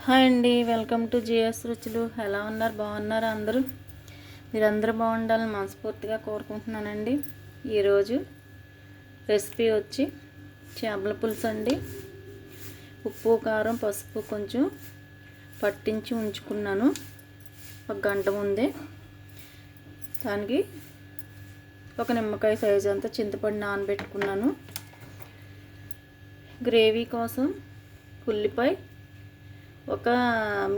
Hi అండి, welcome to GS రుచులు. ఎలా ఉన్నారు? బాగున్నారా? మీరందరూ బాగుండాలని మనస్ఫూర్తిగా కోరుకుంటున్నానండి. ఈరోజు రెసిపీ వచ్చి చేపల పులుసు అండి. ఉప్పు, కారం, పసుపు కొంచెం పట్టించి ఉంచుకున్నాను ఒక గంట ముందే. దానికి ఒక నిమ్మకాయ సైజు అంతా చింతపండు నానబెట్టుకున్నాను. గ్రేవీ కోసం ఉల్లిపాయ, ఒక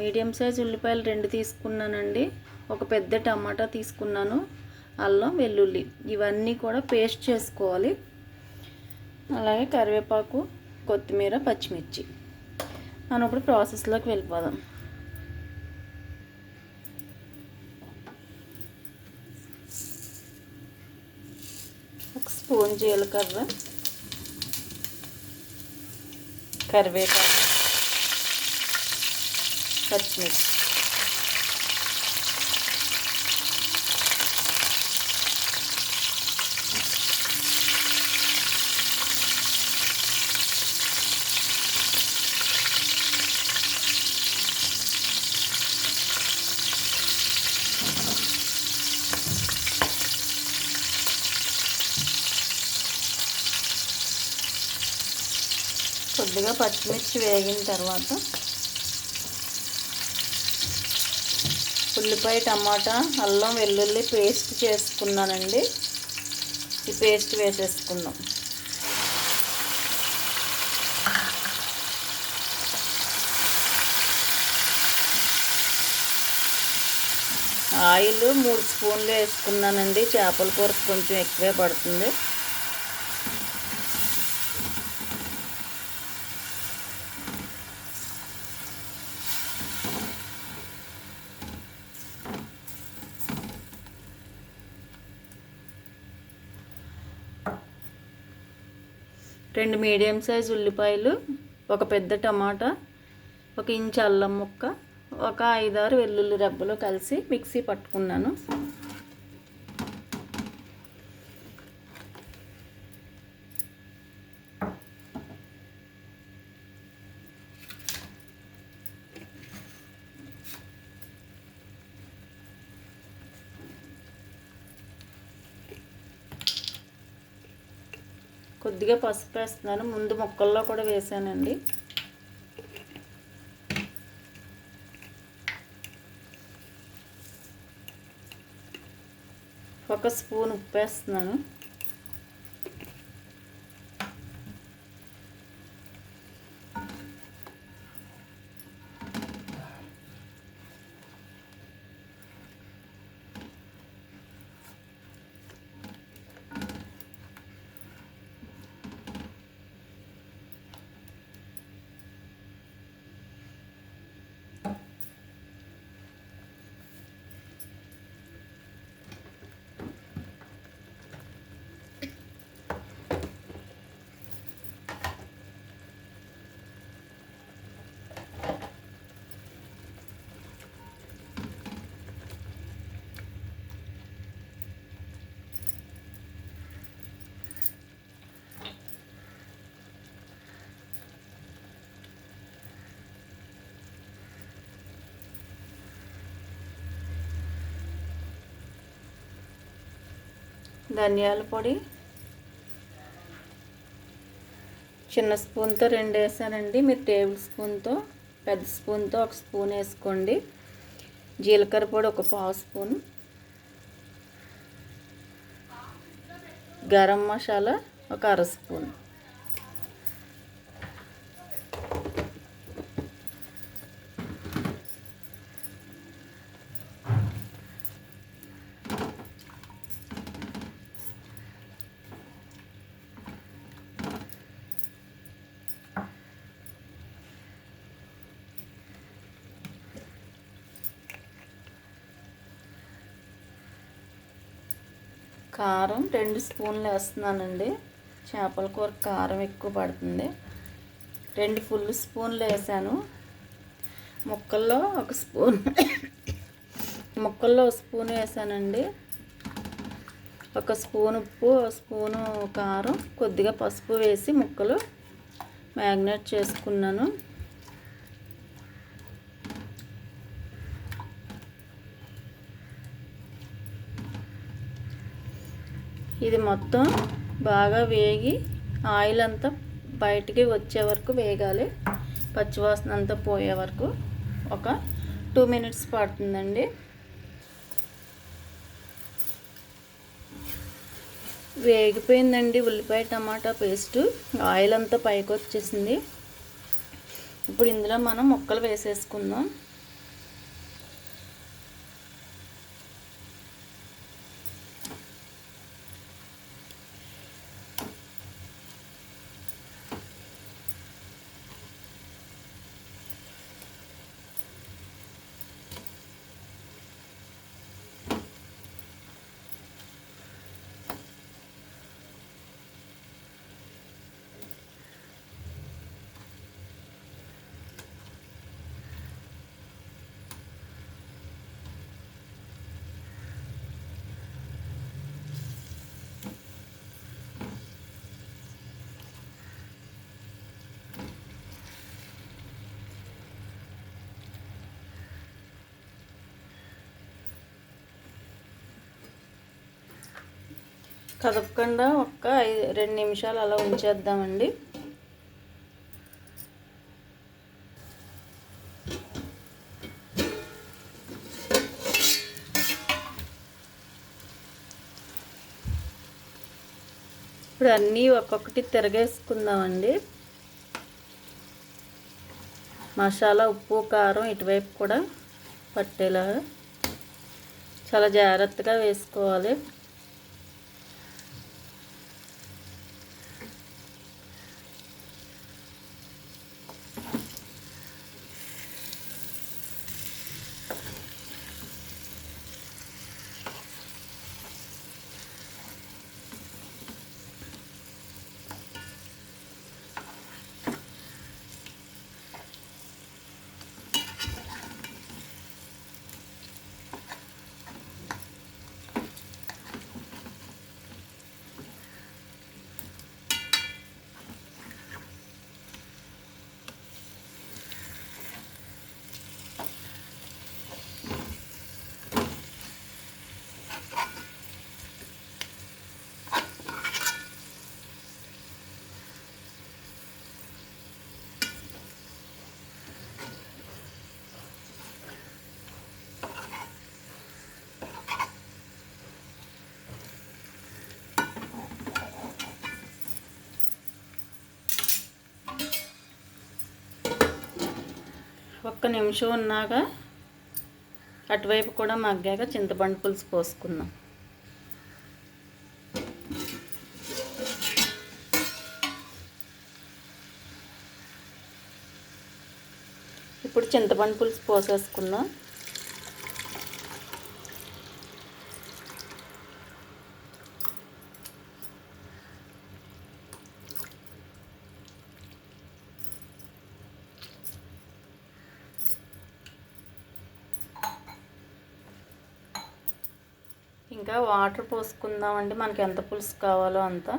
మీడియం సైజ్ ఉల్లిపాయలు 2 తీసుకున్నానండి. ఒక పెద్ద టమాటా తీసుకున్నాను. అల్లం, వెల్లుల్లి ఇవన్నీ కూడా పేస్ట్ చేసుకోవాలి. అలాగే కరివేపాకు, కొత్తిమీర, పచ్చిమిర్చి. మనం ఇప్పుడు ప్రాసెస్లోకి వెళ్ళిపోదాం. ఒక స్పూన్ జీలకర్ర, కరివేపాకు, పచ్చిమిర్చి, కొద్దిగా పచ్చిమిర్చి వేగిన తర్వాత ఉల్లిపాయ, టమాటా, అల్లం, వెల్లుల్లి పేస్ట్ చేసుకున్నానండి. ఈ పేస్ట్ వేసేసుకుందాం. ఆయిల్ 3 స్పూన్లు వేసుకున్నానండి. చేపల కూరకు కొంచెం ఎక్కువే పడుతుంది. రెండు మీడియం సైజ్ ఉల్లిపాయలు, ఒక పెద్ద టమాటా, 1 ఇంచు అల్లం ముక్క, ఒక 5-6 వెల్లుల్లి రెబ్బలు కలిసి మిక్సీ పట్టుకున్నాను. కొద్దిగా పసుపు వేస్తున్నాను. ముందు ముక్కల్లో కూడా వేసానండి. ఒక స్పూన్ ఉప్పు వేస్తున్నాను. ధనియాల పొడి చిన్న స్పూన్తో 2 వేసానండి. మీరు టేబుల్ స్పూన్తో, పెద్ద స్పూన్తో 1 స్పూన్ వేసుకోండి. జీలకర్ర పొడి 1/2 స్పూన్, గరం మసాలా 1 అర స్పూన్, కారం 2 స్పూన్లు వేస్తున్నానండి. చేపల కూర కారం ఎక్కువ పడుతుంది. 2 ఫుల్ స్పూన్లు వేసాను. ముక్కల్లో 1 స్పూన్ ముక్కల్లో 1 స్పూన్ వేసానండి. 1 స్పూన్ ఉప్పు, 1 స్పూను కారం, కొద్దిగా పసుపు వేసి ముక్కలు మ్యాగ్నేట్ చేసుకున్నాను. ఇది మొత్తం బాగా వేగి ఆయిల్ అంతా బయటికి వచ్చే వరకు వేగాలి. పచ్చివాసన అంతా పోయే వరకు ఒక 2 మినిట్స్ పడుతుందండి. వేగిపోయిందండి ఉల్లిపాయ టమాటా పేస్టు. ఆయిల్ అంతా పైకి వచ్చేసింది. ఇప్పుడు ఇందులో మనం ముక్కలు వేసేసుకుందాం. కదపకుండా 2 నిమిషాలు అలా ఉంచేద్దామండి. ఇప్పుడు అన్నీ ఒక్కొక్కటి తిరగేసుకుందామండి. మసాలా, ఉప్పు, కారం ఇటువైపు కూడా పట్టేలాగా చాలా జాగ్రత్తగా వేసుకోవాలి. ఒక్క నిమిషం ఉన్నాక అటువైపు కూడా మగ్గాక చింతపండు పులుసు పోసుకుందాం. ఇప్పుడు చింతపండు పులుసు పోసేసుకుందాం. ఇంకా వాటర్ పోసుకుందామండి, మనకి ఎంత పులుసు కావాలో అంత.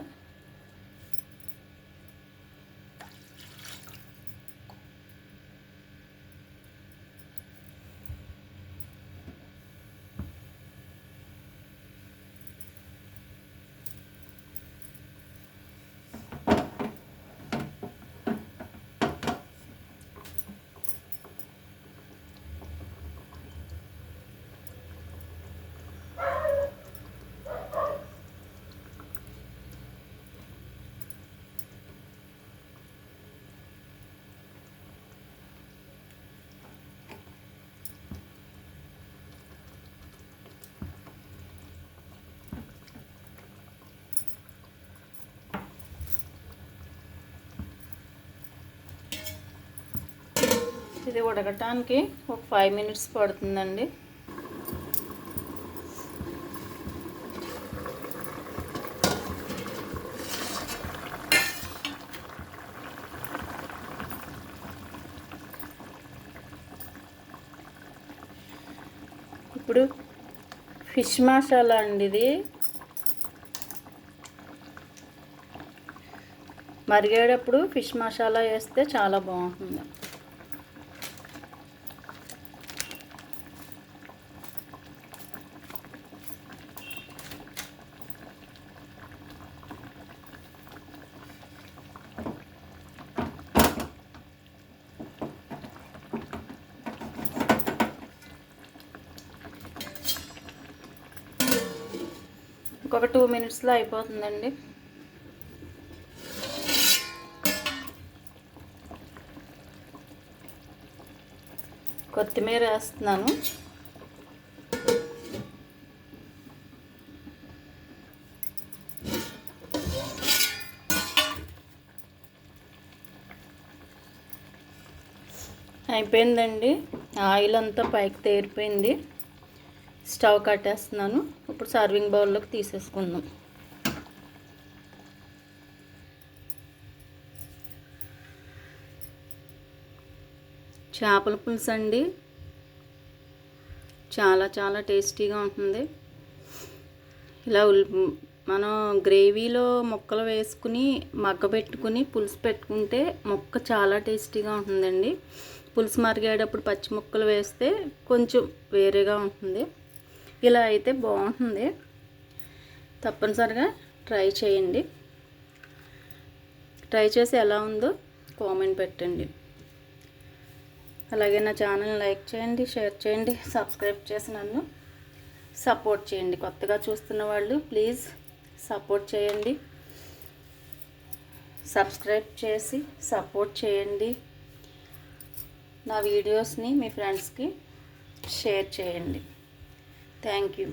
ఇది ఉడకటానికి ఒక 5 మినిట్స్ పడుతుందండి. ఇప్పుడు ఫిష్ మసాలా అండి, ఇది మరిగేటప్పుడు ఫిష్ మసాలా వేస్తే చాలా బాగుంటుంది. ఇంకొక 2 మినిట్స్లో అయిపోతుందండి. కొత్తిమీర వేస్తున్నాను. అయిపోయిందండి. ఆయిల్ అంతా పైకి తేరిపోయింది. స్టవ్ కట్టేస్తున్నాను. ఇప్పుడు సర్వింగ్ బౌల్లోకి తీసేసుకుందాం. చేపల పులుసు అండి, చాలా చాలా టేస్టీగా ఉంటుంది. ఇలా మనం గ్రేవీలో ముక్కలు వేసుకుని మగ్గబెట్టుకుని పులుసు పెట్టుకుంటే ముక్క చాలా టేస్టీగా ఉంటుందండి. పులుసు మరిగేటప్పుడు పచ్చి ముక్కలు వేస్తే కొంచెం వేరేగా ఉంటుంది. ఇలా అయితే బాగుంటుంది. తప్పనిసరిగా ట్రై చేయండి. ట్రై చేసి ఎలా ఉందో కామెంట్ పెట్టండి. అలాగే నా ఛానల్ని లైక్ చేయండి, షేర్ చేయండి, సబ్స్క్రైబ్ చేసి నన్ను సపోర్ట్ చేయండి. కొత్తగా చూస్తున్న వాళ్ళు ప్లీజ్ సపోర్ట్ చేయండి. సబ్స్క్రైబ్ చేసి సపోర్ట్ చేయండి. నా వీడియోస్ని మీ ఫ్రెండ్స్కి షేర్ చేయండి. Thank you.